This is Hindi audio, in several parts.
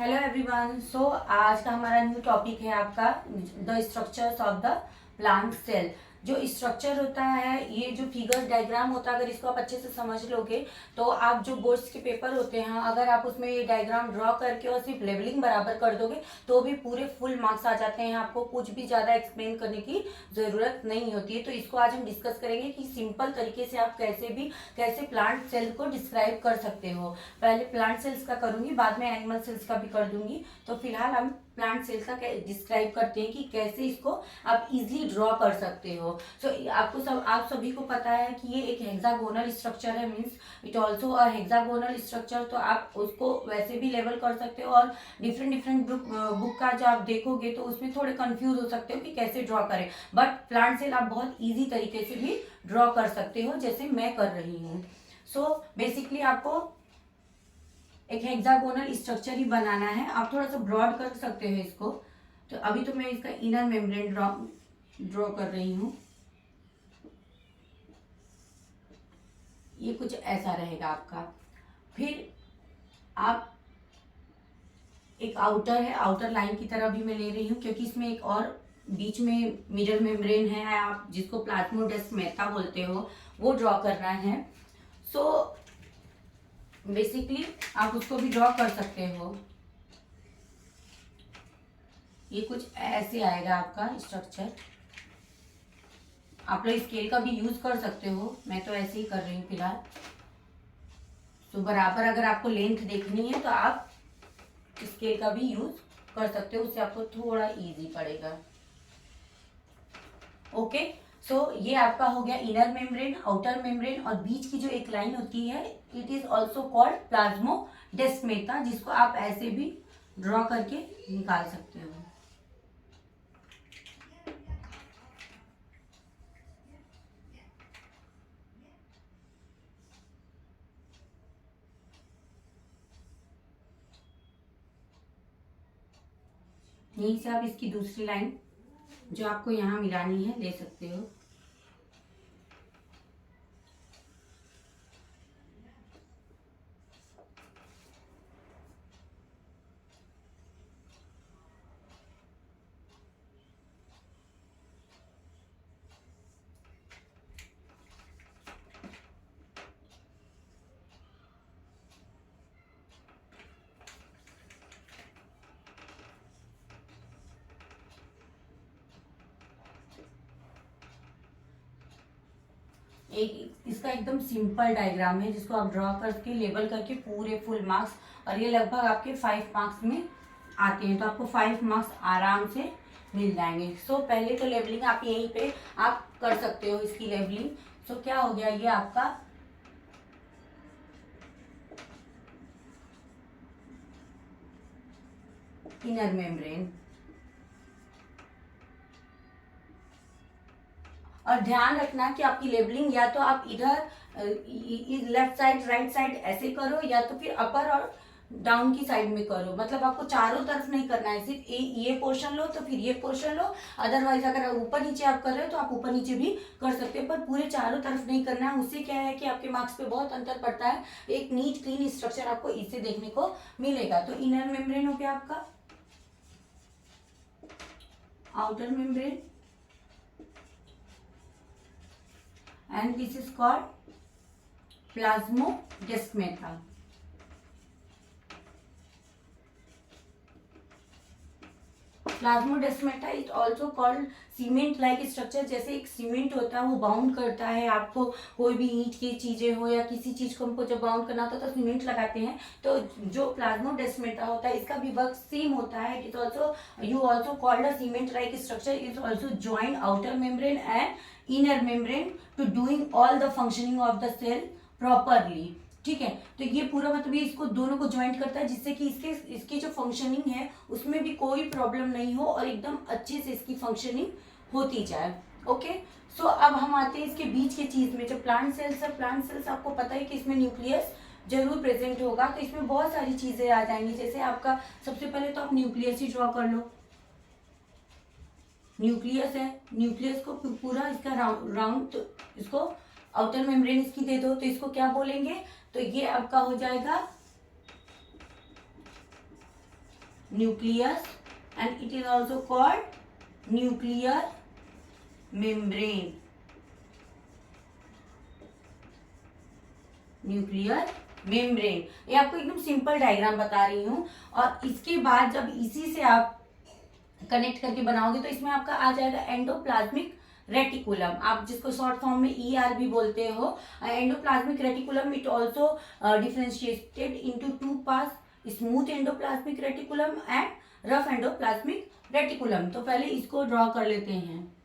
Hello everyone. सो आज का हमारा न्यू टॉपिक है आपका the structures of the plant cell. जो स्ट्रक्चर होता है, ये जो फिगर डायग्राम होता है, अगर इसको आप अच्छे से समझ लोगे तो आप जो बोर्ड्स के पेपर होते हैं, अगर आप उसमें ये डायग्राम ड्रॉ करके और सिर्फ लेवलिंग बराबर कर दोगे तो भी पूरे फुल मार्क्स आ जाते हैं। आपको कुछ भी ज़्यादा एक्सप्लेन करने की ज़रूरत नहीं होती है। तो इसको आज हम डिस्कस करेंगे कि सिंपल तरीके से आप कैसे प्लांट सेल को डिस्क्राइब कर सकते हो। पहले प्लांट सेल्स का करूंगी, बाद में एनिमल सेल्स का भी कर दूंगी। तो फिलहाल हम प्लांट सेल्स का डिस्क्राइब करते हैं कि कैसे इसको आप इजीली ड्रॉ कर सकते हो। आप सभी को पता है कि ये एक हेक्सागोनल स्ट्रक्चर है, means it also a hexagonal structure. तो आप उसको वैसे भी लेवल कर सकते हो और डिफरेंट बुक का जो आप देखोगे तो उसमें थोड़े कंफ्यूज हो सकते हो कि कैसे ड्रॉ करें। बट प्लांट सेल आप बहुत ईजी तरीके से भी ड्रॉ कर सकते हो, जैसे मैं कर रही हूँ। सो बेसिकली आपको एक हेक्सागोनल स्ट्रक्चर ही बनाना है। आप थोड़ा सा ब्रॉड कर सकते हो इसको। तो अभी तो मैं इसका इनर मेम्ब्रेन ड्रॉ कर रही हूँ। ये कुछ ऐसा रहेगा आपका। फिर आप एक आउटर है, आउटर लाइन की तरह भी मैं ले रही हूँ, क्योंकि इसमें एक और बीच में मिडल मेम्ब्रेन है, आप जिसको प्लाज्मोडेस्माटा बोलते हो, वो ड्रॉ करना है। सो बेसिकली आप उसको भी ड्रॉ कर सकते हो। ये कुछ ऐसे आएगा आपका स्ट्रक्चर। आप लोग स्केल का भी यूज कर सकते हो, मैं तो ऐसे ही कर रही हूँ फिलहाल। तो बराबर अगर आपको लेंथ देखनी है तो आप स्केल का भी यूज कर सकते हो, उससे आपको थोड़ा इजी पड़ेगा। ओके, सो ये आपका हो गया इनर मेम्ब्रेन, आउटर मेम्ब्रेन, और बीच की जो एक लाइन होती है, it is also called plasmodesmata, जिसको आप ऐसे भी ड्रॉ करके निकाल सकते हो। यहीं से आप इसकी दूसरी लाइन जो आपको यहाँ मिलानी है ले सकते हो। एक इसका एकदम सिंपल डायग्राम है, जिसको आप ड्रॉ करके लेबल करके पूरे फुल मार्क्स, और ये लगभग आपके 5 मार्क्स में आते हैं। तो आपको 5 मार्क्स आराम से मिल जाएंगे। सो पहले तो लेबलिंग आप यहीं पे आप कर सकते हो, इसकी लेबलिंग। सो क्या हो गया, ये आपका इनर मेम्ब्रेन। और ध्यान रखना कि आपकी लेबलिंग या तो आप इधर लेफ्ट साइड राइट साइड ऐसे करो, या तो फिर अपर और डाउन की साइड में करो। मतलब आपको चारों तरफ नहीं करना है, सिर्फ ये पोर्शन लो तो फिर ये पोर्शन लो। अदरवाइज अगर ऊपर नीचे आप कर रहे हो तो आप ऊपर नीचे भी कर सकते हो, पर पूरे चारों तरफ नहीं करना है। उससे क्या है कि आपके मार्क्स पे बहुत अंतर पड़ता है। एक नीट क्लीन स्ट्रक्चर आपको इससे देखने को मिलेगा। तो इनर मेम्ब्रेन हो गया आपका, outer membrane, and this is called plasmodesmata. Plasmodesmata is also called cement like structure. जैसे एक सीमेंट होता है, वो बाउंड करता है आपको, कोई भी ईंट की चीजें हो या किसी चीज को हमको जब बाउंड करना होता है तो सीमेंट लगाते हैं। तो जो प्लाज्मोडेस्माटा होता है, इसका भी वर्क सेम होता है। It is also you also called a cement like structure. Is also join outer membrane and inner membrane to doing all the functioning of the cell properly. ठीक है, तो ये पूरा मतलब ये इसको दोनों को ज्वाइंट करता है, जिससे कि इसकी जो फंक्शनिंग है उसमें भी कोई प्रॉब्लम नहीं हो और एकदम अच्छे से इसकी फंक्शनिंग होती जाए। ओके, सो अब हम आते हैं इसके बीच के चीज में, जो प्लांट सेल्स है। प्लांट सेल्स आपको पता है कि इसमें न्यूक्लियस जरूर प्रेजेंट होगा, तो इसमें बहुत सारी चीजें आ जाएंगी। जैसे आपका सबसे पहले तो आप न्यूक्लियस ही ड्रॉ कर लो। न्यूक्लियस है, न्यूक्लियस को पूरा इसका राउंड, तो इसको आउटर मेम्ब्रेन इसकी दे दो, तो इसको क्या बोलेंगे, तो ये आपका हो जाएगा nucleus, and it is also called nuclear membrane. Nuclear membrane, ये आपको एकदम सिंपल डायग्राम बता रही हूँ। और इसके बाद जब इसी से आप कनेक्ट करके बनाओगे तो इसमें आपका आ जाएगा एंडोप्लाज्मिक रेटिकुलम, आप जिसको शॉर्ट फॉर्म में ER भी बोलते हो। Endoplasmic reticulum it also differentiated into two parts, smooth endoplasmic reticulum and rough endoplasmic reticulum. तो पहले इसको ड्रॉ कर लेते हैं।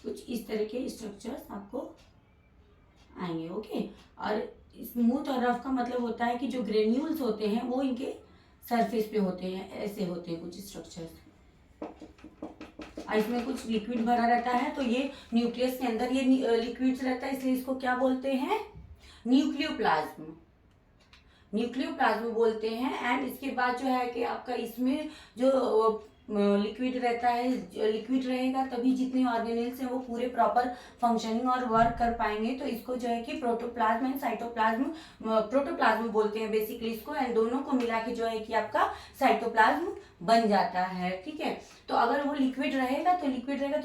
कुछ इस तरह के स्ट्रक्चर्स आपको आएंगे। ओके, और स्मूथ और रफ का मतलब होता है कि जो ग्रेन्यूल्स होते हैं वो इनके सरफेस पे होते हैं, ऐसे होते हैं कुछ स्ट्रक्चर्स। इसमें कुछ लिक्विड भरा रहता है, तो ये न्यूक्लियस के अंदर ये लिक्विड्स रहता है, इसलिए इसको क्या बोलते हैं? न्यूक्लियोप्लाज्म, न्यूक्लियोप्लाज्म बोलते हैं। एंड इसके बाद जो है कि आपका इसमें जो लिक्विड रहता है, लिक्विड रहेगा तभी जितने ऑर्गेनेल्स हैं वो पूरे प्रॉपर फंक्शनिंग और वर्क कर पाएंगे। तो इसको जो है कि प्रोटोप्लाज्म एंड साइटोप्लाज्म, प्रोटोप्लाज्म बोलते हैं बेसिकली इसको, एंड दोनों को मिला के जो है कि आपका साइटोप्लाज्म बन जाता है। ठीक है, तो अगर वो लिक्विड रहेगा तो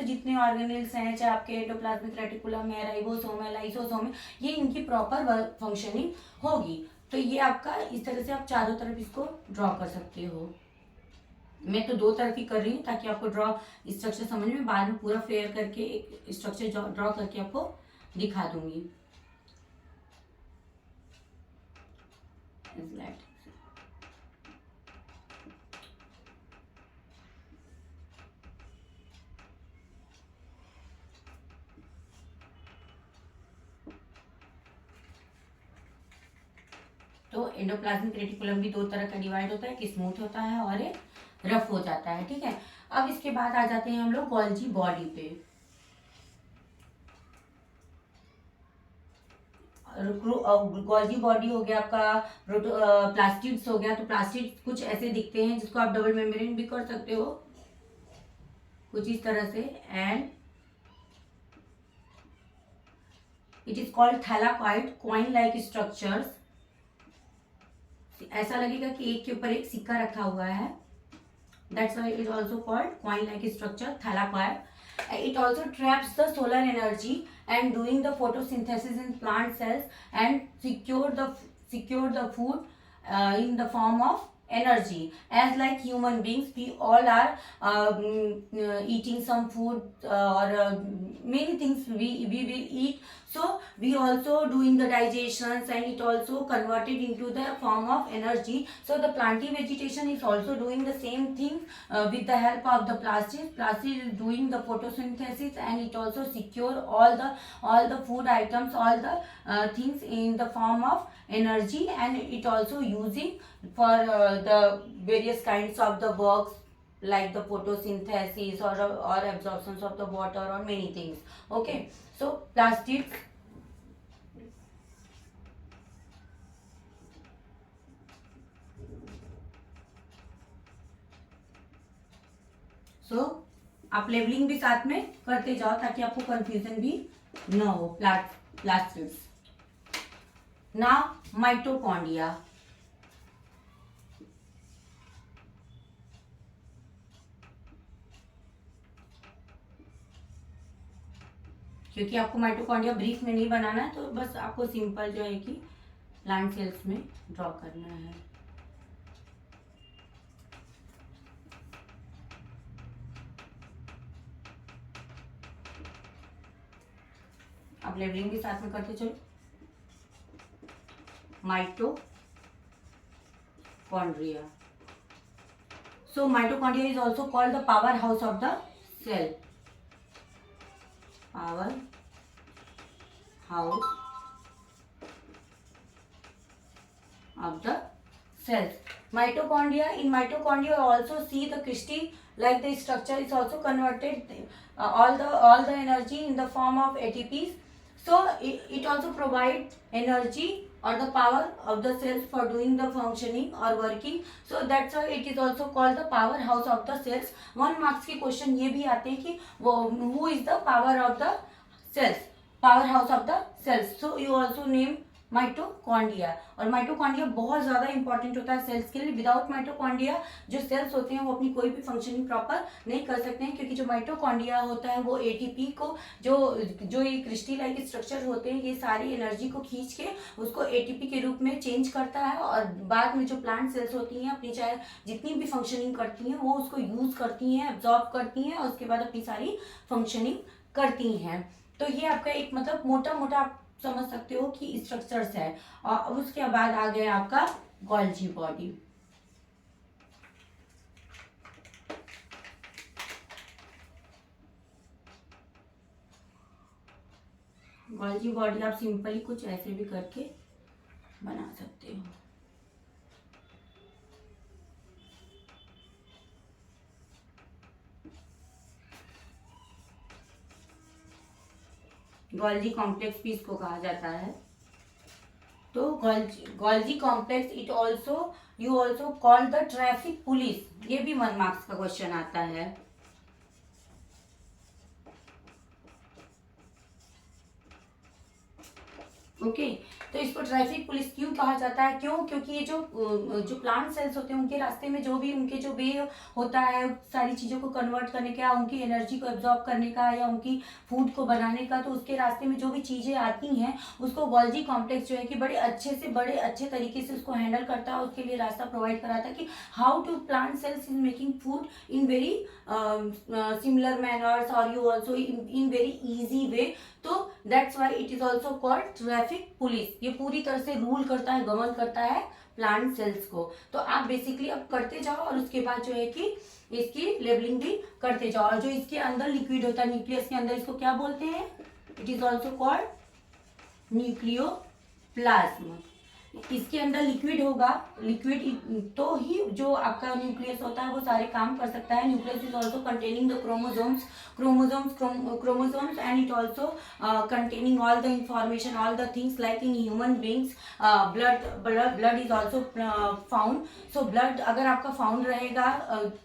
जितने ऑर्गेनेल्स हैं, चाहे आपके एंडोप्लाज्मिक रेटिकुलम है, राइबोसोम है, लाइसोसोम है, ये इनकी प्रॉपर फंक्शनिंग होगी। तो ये आपका इस तरह से आप चारों तरफ इसको ड्रॉ कर सकते हो। मैं तो दो तरफ ही कर रही हूँ ताकि आपको ड्रॉ स्ट्रक्चर समझ में, बाद में पूरा फेयर करके एक स्ट्रक्चर ड्रॉ करके आपको दिखा दूंगी। तो एंडोप्लाज्मिक रेटिकुलम भी दो तरह का डिवाइड होता है, एक स्मूथ होता है और एक रफ हो जाता है। ठीक है, अब इसके बाद आ जाते हैं हम लोग गोल्जी बॉडी पे। गोल्जी बॉडी हो गया आपका, प्लास्टिड्स हो गया। तो प्लास्टिड्स कुछ ऐसे दिखते हैं जिसको आप डबल मेम्ब्रेन भी कर सकते हो, कुछ इस तरह से। And it is called thylakoid coin like structures. ऐसा लगेगा कि एक के ऊपर एक सिक्का रखा हुआ है, that's why it is also called coin like structure, thylakoid. It also traps the solar energy and doing the photosynthesis in plant cells and secure the food in the form of energy. As like human beings, we all are eating some food or many things we will eat. So we also doing the digestions and it also converted into the form of energy. So the planty vegetation is also doing the same thing with the help of the plastic. Plastic is doing the photosynthesis and it also secure all the food items, all the things in the form of energy, and it also using for the various kinds of the works like the photosynthesis or absorptions of the water or many things. Okay, so plastics आप लेबलिंग भी साथ में करते जाओ ताकि आपको कंफ्यूजन भी न हो। प्लास्टिड्स। Now mitochondria. क्योंकि आपको माइटोकॉन्ड्रिया ब्रीफ में नहीं बनाना है, तो बस आपको सिंपल जो है कि प्लांट सेल्स में ड्रॉ करना है। आप लेबलिंग भी साथ में करते चलो। Mitochondria. So mitochondria is also called the powerhouse of the cell. Powerhouse of the cells. Mitochondria. In mitochondria also see the Christie like the structure is also converted all the energy in the form of ATPs. So it also provide energy or the power of the cells for doing the functioning or working. So that's why it is also called the powerhouse of the cells. 1 marks के क्वेश्चन ये भी आते हैं कि वो who is the power of the cells, powerhouse of the cells. So you also name mitochondria, और माइटोकॉन्ड्रिया बहुत ज़्यादा इंपॉर्टेंट होता है सेल्स के लिए. विदाउट माइटोकॉन्ड्रिया जो सेल्स होते हैं वो अपनी कोई भी फंक्शनिंग प्रॉपर नहीं कर सकते हैं, क्योंकि जो माइटोकॉन्ड्रिया होता है वो एटीपी को जो ये क्रिस्टल लाइक स्ट्रक्चर होते हैं ये सारी एनर्जी को खींच के उसको एटीपी के रूप में चेंज करता है, और बाद में जो प्लांट सेल्स होती हैं अपनी चाहे जितनी भी फंक्शनिंग करती हैं वो उसको यूज करती हैं, एब्जॉर्ब करती हैं और उसके बाद अपनी सारी फंक्शनिंग करती हैं. तो ये आपका एक मतलब मोटा मोटा आप समझ सकते हो कि स्ट्रक्चर्स है. और उसके बाद आ गया आपका गोल्जी बॉडी. गोल्जी बॉडी आप सिंपली कुछ ऐसे भी करके बना सकते हो. गोल्जी कॉम्प्लेक्स भी इसको कहा जाता है. तो Golgi complex it also you also call the traffic police. ये भी 1 मार्क्स का क्वेश्चन आता है. ओके तो इसको ट्रैफिक पुलिस क्यों कहा जाता है? क्यों? क्योंकि ये जो प्लांट सेल्स होते हैं उनके रास्ते में जो भी उनके जो वे होता है सारी चीज़ों को कन्वर्ट करने का, उनकी एनर्जी को एब्जॉर्ब करने का या उनकी फूड को बनाने का, तो उसके रास्ते में जो भी चीज़ें आती हैं उसको गोल्जी कॉम्प्लेक्स जो है कि बड़े अच्छे तरीके से उसको हैंडल करता है, उसके लिए रास्ता प्रोवाइड कराता है कि how to plant cells in making food in very similar manners और you also in very easy way. तो that's why it is also called traffic police. ये पूरी तरह से रूल करता है, गवर्न करता है प्लांट सेल्स को. तो आप बेसिकली अब करते जाओ और उसके बाद जो है कि इसकी लेबलिंग भी करते जाओ. और जो इसके अंदर लिक्विड होता है न्यूक्लियस के अंदर, इसको क्या बोलते हैं? It is also called nucleoplasm. इसके अंदर लिक्विड होगा, लिक्विड तो ही जो आपका न्यूक्लियस होता है वो सारे काम कर सकता है. Nucleus is also containing the chromosomes and it also containing all the information, all the things like in human beings blood is also found. So blood अगर आपका फाउंड रहेगा,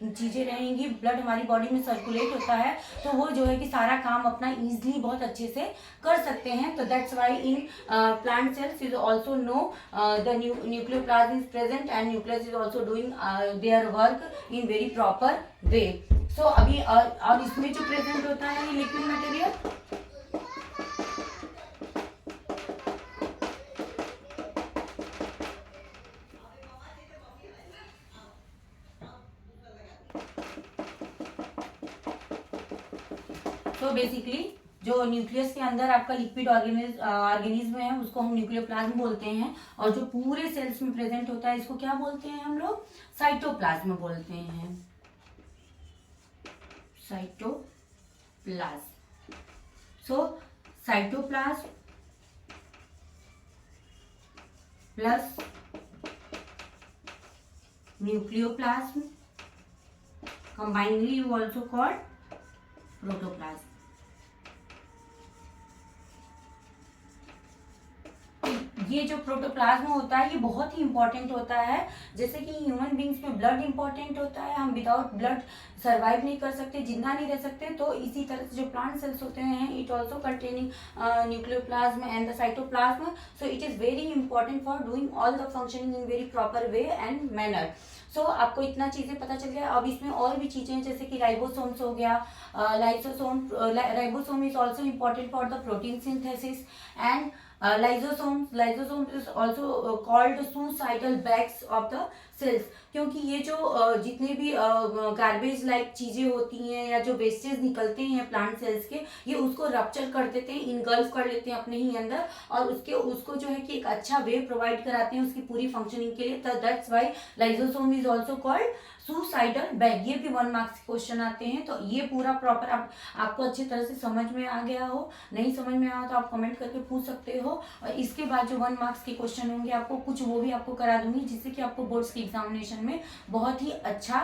चीज़ें रहेंगी, ब्लड हमारी बॉडी में सर्कुलेट होता है तो वो जो है कि सारा काम अपना ईजिली बहुत अच्छे से कर सकते हैं. तो that's why in plant cells is also no the nucleoplasm is present and nucleus is also doing their work in very proper way. So अभी और इसमें जो प्रेजेंट होता है ये लिक्विड मटेरियल, तो बेसिकली जो न्यूक्लियस के अंदर आपका लिक्विड ऑर्गेनिज्म है उसको हम न्यूक्लियोप्लाज्म बोलते हैं, और जो पूरे सेल्स में प्रेजेंट होता है इसको क्या बोलते हैं हम लोग? साइटोप्लाज्म बोलते हैं. Cytoplasm. So cytoplasm plus nucleoplasm combinedly you also called protoplasm. ये जो प्रोटोप्लाज्म होता है ये बहुत ही इंपॉर्टेंट होता है. जैसे कि ह्यूमन बींग्स में ब्लड इंपॉर्टेंट होता है, हम विदाउट ब्लड सर्वाइव नहीं कर सकते, जिंदा नहीं रह सकते. तो इसी तरह से जो प्लांट सेल्स होते हैं it also containing nucleoplasm and the cytoplasm. So it is very important for doing all the functioning in very proper way and manner. So आपको इतना चीज़ें पता चल गया. अब इसमें और भी चीज़ें जैसे कि राइबोसोम्स हो गया, ribosome is also important for the protein synthesis and lysosomes is also called suicidal bags of the cells. क्योंकि ये जो जितने भी गार्बेज लाइक चीजें होती हैं या जो वेस्टेज निकलते हैं प्लांट सेल्स के, ये उसको रप्चर कर देते हैं, इनगल्फ कर लेते हैं अपने ही अंदर, और उसको जो है कि एक अच्छा वे प्रोवाइड कराते हैं उसकी पूरी फंक्शनिंग के लिए. तो that's Y lysosome is also called suicidal bag. ये भी 1 मार्क्स क्वेश्चन आते हैं. तो ये पूरा प्रॉपर आपको अच्छी तरह से समझ में आ गया हो, नहीं समझ में आया तो आप कमेंट करके पूछ सकते हो. और इसके बाद जो 1 मार्क्स के क्वेश्चन होंगे आपको कुछ वो भी आपको करा दूंगी जिससे कि आपको बोर्ड्स की एग्जामिनेशन में बहुत ही अच्छा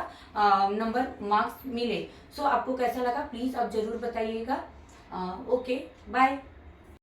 नंबर मार्क्स मिले. सो आपको कैसा लगा प्लीज आप जरूर बताइएगा. Okay bye.